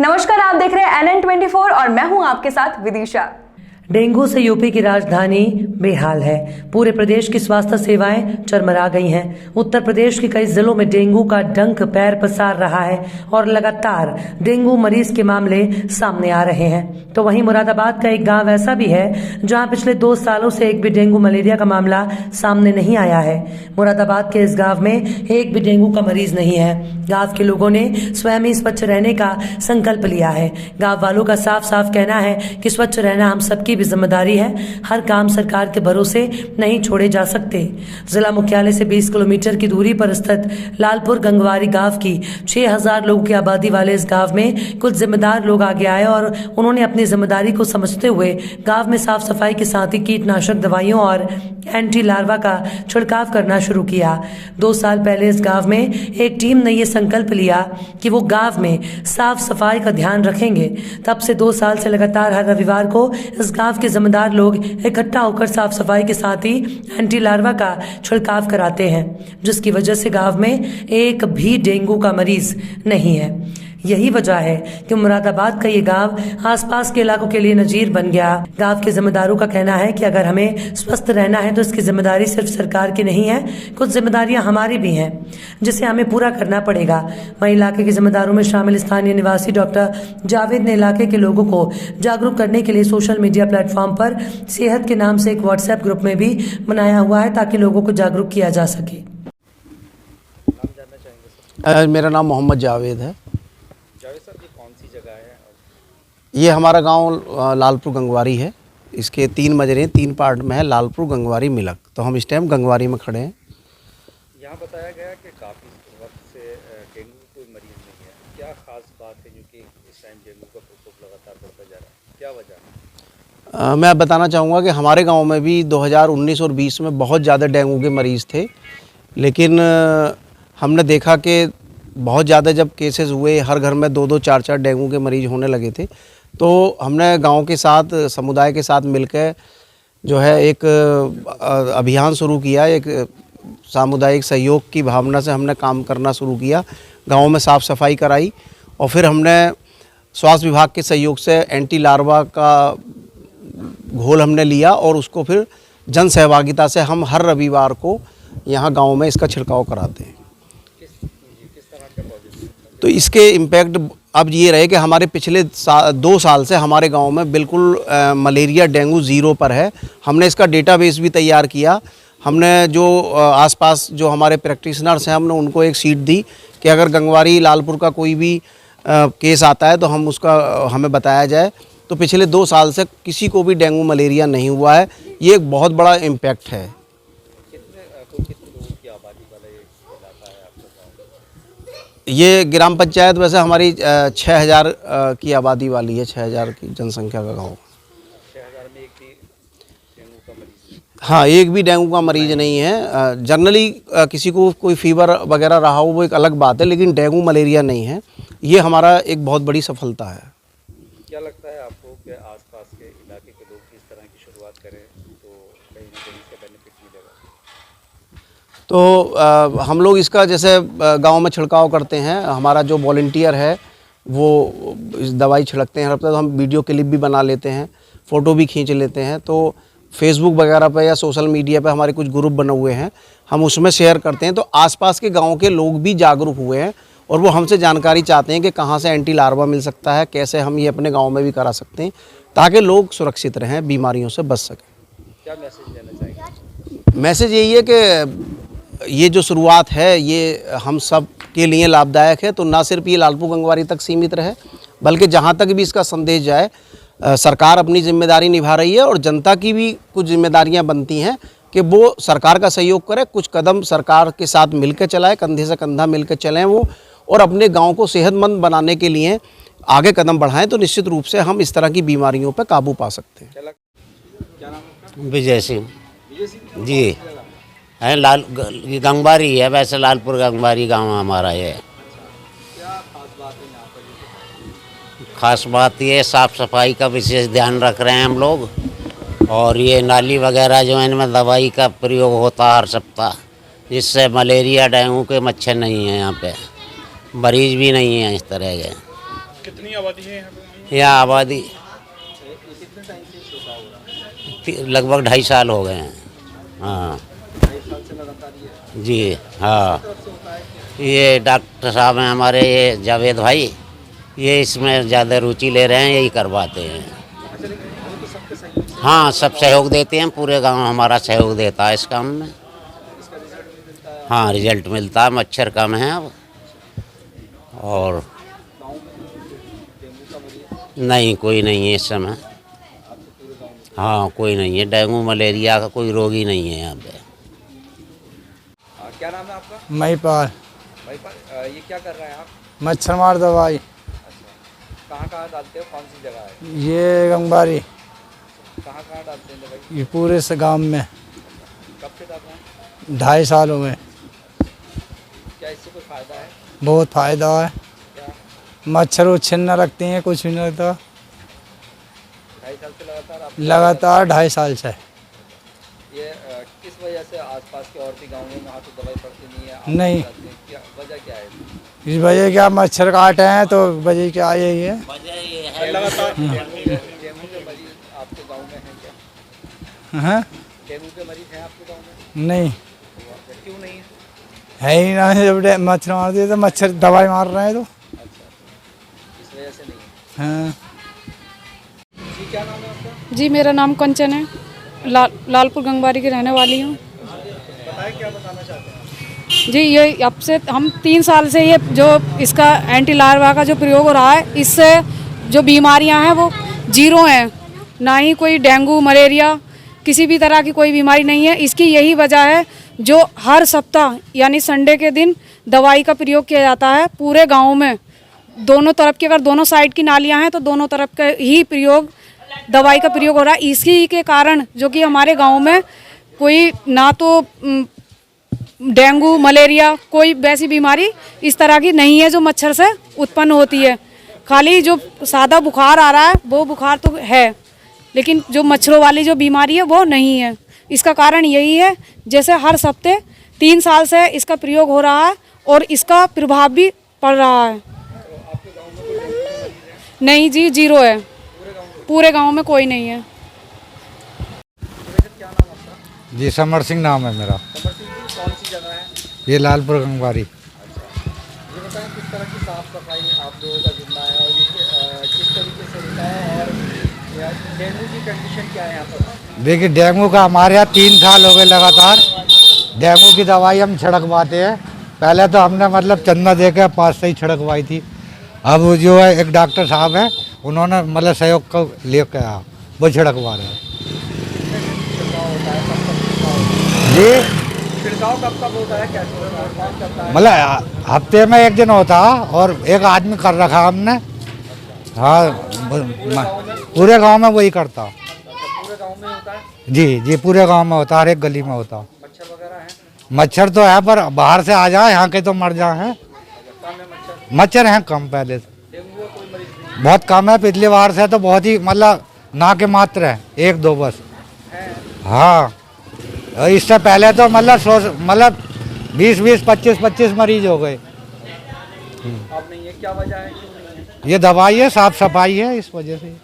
नमस्कार, आप देख रहे हैं NN24 और मैं हूं आपके साथ विदिशा। डेंगू से यूपी की राजधानी बेहाल है। पूरे प्रदेश की स्वास्थ्य सेवाएं चरमरा गई हैं। उत्तर प्रदेश के कई जिलों में डेंगू का डंक पैर पसार रहा है और लगातार डेंगू मरीज के मामले सामने आ रहे हैं। तो वहीं मुरादाबाद का एक गांव ऐसा भी है जहां पिछले 2 सालों से एक भी डेंगू मलेरिया का मामला सामने नहीं आया है। मुरादाबाद के इस गाँव में एक भी डेंगू का मरीज नहीं है। गाँव के लोगों ने स्वयं ही स्वच्छ रहने का संकल्प लिया है। गाँव वालों का साफ साफ कहना है कि स्वच्छ रहना हम सबकी भी जिम्मेदारी है। हर काम सरकार के भरोसे नहीं छोड़े जा सकते। जिला मुख्यालय से 20 किलोमीटर की दूरी पर स्थित लालपुर गंगवारी गांव की 6000 लोगों की आबादी वाले इस गांव में कुछ जिम्मेदार लोग आगे आए और उन्होंने अपनी जिम्मेदारी को समझते हुए गांव में साफ सफाई के साथ ही कीटनाशक दवाइयों और एंटी लार्वा का छिड़काव करना शुरू किया। 2 साल पहले इस गांव में एक टीम ने यह संकल्प लिया कि वो गांव में साफ सफाई का ध्यान रखेंगे। तब से 2 साल से लगातार हर रविवार को इस गांव के जिम्मेदार लोग इकट्ठा होकर साफ सफाई के साथ ही एंटी लार्वा का छिड़काव कराते हैं, जिसकी वजह से गांव में एक भी डेंगू का मरीज नहीं है। यही वजह है कि मुरादाबाद का ये गांव आसपास के इलाकों के लिए नजीर बन गया। गांव के जिम्मेदारों का कहना है कि अगर हमें स्वस्थ रहना है तो इसकी जिम्मेदारी सिर्फ सरकार की नहीं है, कुछ जिम्मेदारियां हमारी भी हैं जिसे हमें पूरा करना पड़ेगा। वहीं इलाके के जिम्मेदारों में शामिल स्थानीय निवासी डॉक्टर जावेद ने इलाके के लोगों को जागरूक करने के लिए सोशल मीडिया प्लेटफॉर्म पर सेहत के नाम से एक व्हाट्सएप ग्रुप में भी बनाया हुआ है ताकि लोगों को जागरूक किया जा सके। मेरा नाम मोहम्मद जावेद है। ये हमारा गांव लालपुर गंगवारी है। इसके 3 मजरे 3 पार्ट में है, लालपुर गंगवारी मिलक। तो हम इस टाइम गंगवारी में खड़े हैं। यहाँ बताया गया कि काफ़ी वक्त से डेंगू कोई मरीज नहीं है। क्या खास बात है जो कि इस टाइम डेंगू का प्रकोप लगातार बढ़ता जा रहा है, क्या वजह है? मैं बताना चाहूँगा कि हमारे गाँव में भी 2019 और 20 में बहुत ज़्यादा डेंगू के मरीज़ थे, लेकिन हमने देखा कि बहुत ज़्यादा जब केसेस हुए, हर घर में 2-2, 4-4 डेंगू के मरीज़ होने लगे थे, तो हमने गांव के साथ, समुदाय के साथ मिलकर जो है एक अभियान शुरू किया। एक सामुदायिक सहयोग की भावना से हमने काम करना शुरू किया। गांव में साफ़ सफाई कराई और फिर हमने स्वास्थ्य विभाग के सहयोग से एंटी लार्वा का घोल हमने लिया और उसको फिर जन सहभागिता से हम हर रविवार को यहाँ गाँव में इसका छिड़काव कराते हैं। तो इसके इम्पैक्ट अब ये रहे कि हमारे पिछले 2 साल से हमारे गांव में बिल्कुल मलेरिया डेंगू 0 पर है। हमने इसका डेटाबेस भी तैयार किया। हमने जो आसपास जो हमारे प्रैक्टिशनर्स हैं, हमने उनको एक शीट दी कि अगर गंगवारी लालपुर का कोई भी केस आता है तो हम उसका हमें बताया जाए। तो पिछले 2 साल से किसी को भी डेंगू मलेरिया नहीं हुआ है। ये एक बहुत बड़ा इम्पैक्ट है। ये ग्राम पंचायत वैसे हमारी 6000 की आबादी वाली है, 6000 की जनसंख्या का गांव। 6000 में एक भी डेंगू का मरीज नहीं? हाँ, एक भी डेंगू का मरीज नहीं है। जनरली किसी को कोई फीवर वगैरह रहा हो वो एक अलग बात है, लेकिन डेंगू मलेरिया नहीं है। ये हमारा एक बहुत बड़ी सफलता है। क्या लगता है आपको कि आसपास के इलाके के लोग इस तरह की शुरुआत करें तो कहीं ना कहीं इसका बेनिफिट मिलेगा? तो हम लोग इसका जैसे गांव में छिड़काव करते हैं, हमारा जो वॉलंटियर है वो इस दवाई छिड़कते हैं। तो हम वीडियो क्लिप भी बना लेते हैं, फ़ोटो भी खींच लेते हैं। तो फेसबुक वगैरह पे या सोशल मीडिया पे हमारे कुछ ग्रुप बने हुए हैं, हम उसमें शेयर करते हैं। तो आसपास के गांव के लोग भी जागरूक हुए हैं और वो हमसे जानकारी चाहते हैं कि कहाँ से एंटी लार्वा मिल सकता है, कैसे हम ये अपने गाँव में भी करा सकते हैं ताकि लोग सुरक्षित रहें, बीमारियों से बच सकें। क्या मैसेज देना चाहेंगे? मैसेज यही है कि ये जो शुरुआत है ये हम सब के लिए लाभदायक है। तो ना सिर्फ ये लालपुर गंगवारी तक सीमित रहे, बल्कि जहाँ तक भी इसका संदेश जाए, सरकार अपनी जिम्मेदारी निभा रही है और जनता की भी कुछ जिम्मेदारियां बनती हैं कि वो सरकार का सहयोग करे, कुछ कदम सरकार के साथ मिलकर चलाए, कंधे से कंधा मिलकर चलें वो, और अपने गाँव को सेहतमंद बनाने के लिए आगे कदम बढ़ाएं। तो निश्चित रूप से हम इस तरह की बीमारियों पर काबू पा सकते हैं। क्या नाम है? विजय सिंह जी है। गंगवारी है, वैसे लालपुर गंगवारी गांव हमारा है। क्या खास बात है यहाँ पर? खास बात ये साफ़ सफाई का विशेष ध्यान रख रहे हैं हम लोग, और ये नाली वगैरह जो है इनमें दवाई का प्रयोग होता है हर सप्ताह, जिससे मलेरिया डेंगू के मच्छर नहीं हैं यहाँ पे, मरीज भी नहीं हैं इस तरह के। कितनी आबादी है यहाँ पे? यहाँ आबादी कितने टाइम से सोता हो रहा है? लगभग 2.5 साल हो गए हैं। हाँ 2.5 साल से लगातार ये जी हाँ। तरफ से होता है कि ये डॉक्टर साहब हैं हमारे, ये जावेद भाई, ये इसमें ज़्यादा रुचि ले रहे हैं, यही करवाते हैं। अच्छा, लेकिन वो तो सबके सहयोग से हाँ सब सहयोग देते हैं, पूरे गांव हमारा सहयोग देता है इस काम में। इसका रिजल्ट भी मिलता है। हाँ रिजल्ट मिलता है, मच्छर कम है अब। और गाँव में डेंगू का मरीज नहीं, कोई नहीं है इस समय। आपके पूरे गाँव में? हाँ कोई नहीं है, डेंगू मलेरिया का कोई रोगी नहीं है यहाँ पे। क्या नाम है आपका? महिपाल। भाई ये क्या कर रहे हैं आप? मच्छर मार दवाई। अच्छा, कहाँ डालते हो? कौन सी जगह है? ये गंगबारी, कहाँ डालते हैं दवाई? ये पूरे से गांव में कब से डाल रहे हैं? 2.5 साल हो गए। क्या इससे कोई फायदा है? बहुत फायदा है। क्या मच्छर उच्छर न रखते हैं, कुछ भी नहीं लगता। 2.5 साल से लगातार आप लगातार 2.5 साल से। ये किस वजह से आसपास के और भी गाँव में वहाँ तो दवाई पड़ती नहीं है, आप नहीं। जाते हैं, क्या वजह क्या है? इस वजह क्या मच्छर काटे हैं तो वजह क्या यही है। लगातार डेंगू के मरीज आपके गांव में हैं क्या? हैं? डेंगू के मरीज हैं आपके गांव में? नहीं क्यों नहीं है? है ही ना। जब मच्छर मार दिए तो मच्छर दवाई मार रहे हैं तो। इस वजह से नहीं है। हाँ। जी क्या नाम है आपका? जी मेरा नाम कंचन है, लालपुर गंगबारी की रहने वाली हूँ। बताएं क्या बताना चाहते हैं? जी ये अब से हम 3 साल से ये जो इसका एंटी लार्वा का जो प्रयोग हो रहा है, इससे जो बीमारियां हैं वो जीरो हैं। ना ही कोई डेंगू मलेरिया किसी भी तरह की कोई बीमारी नहीं है। इसकी यही वजह है जो हर सप्ताह यानी संडे के दिन दवाई का प्रयोग किया जाता है पूरे गाँव में। दोनों तरफ की, अगर दोनों साइड की नालियाँ हैं तो दोनों तरफ का ही प्रयोग, दवाई का प्रयोग हो रहा है। इसी के कारण जो कि हमारे गांव में कोई ना तो डेंगू मलेरिया कोई वैसी बीमारी इस तरह की नहीं है जो मच्छर से उत्पन्न होती है। खाली जो सादा बुखार आ रहा है वो बुखार तो है, लेकिन जो मच्छरों वाली जो बीमारी है वो नहीं है। इसका कारण यही है, जैसे हर सप्ते 3 साल से इसका प्रयोग हो रहा है और इसका प्रभाव भी पड़ रहा है। नहीं जी, जीरो है, पूरे गांव में कोई नहीं है। जी समर सिंह नाम है मेरा। समर सिंह जी, कौन सी जगह है? ये लालपुर गंगबारी। ये बताएं किस तरह की साफ सफाई आप लोगों का जिम्मा है और ये किस तरीके से होता है, और डेंगू की कंडीशन क्या है यहाँ पर? देखिए डेंगू का हमारे यहाँ 3 साल हो गए लगातार डेंगू की दवाई हम छिड़कवाते हैं। पहले तो हमने मतलब चंदा दे के पास से ही छिड़कवाई थी। अब जो है एक डॉक्टर साहब हैं, उन्होंने मतलब सहयोग को लेकर आया, वो छिड़कवा रहे हैं। जी छिड़काव कब होता है, कैसे होता है, कौन करता है? मतलब हफ्ते में 1 दिन होता है और एक आदमी कर रखा हमने। हाँ पूरे गांव में वही करता। पूरे गांव में होता है? जी पूरे गांव में होता, हर एक गली में होता। मच्छर वगैरह है? मच्छर तो है पर बाहर से आ जाए, यहाँ के तो मर जाए हैं। कम है मच्छर? मच्छर हैं कम पहले से, डेंगू का कोई मरीज नहीं बहुत कम है। पिछली बार से तो बहुत ही मतलब ना के मात्र है, 1-2 बस। है? हाँ और इससे पहले तो मतलब 20-20, 25-25 मरीज हो गए। अब नहीं है, क्या वजह है, क्यों नहीं है? ये दवाई है, साफ सफाई है, इस वजह से।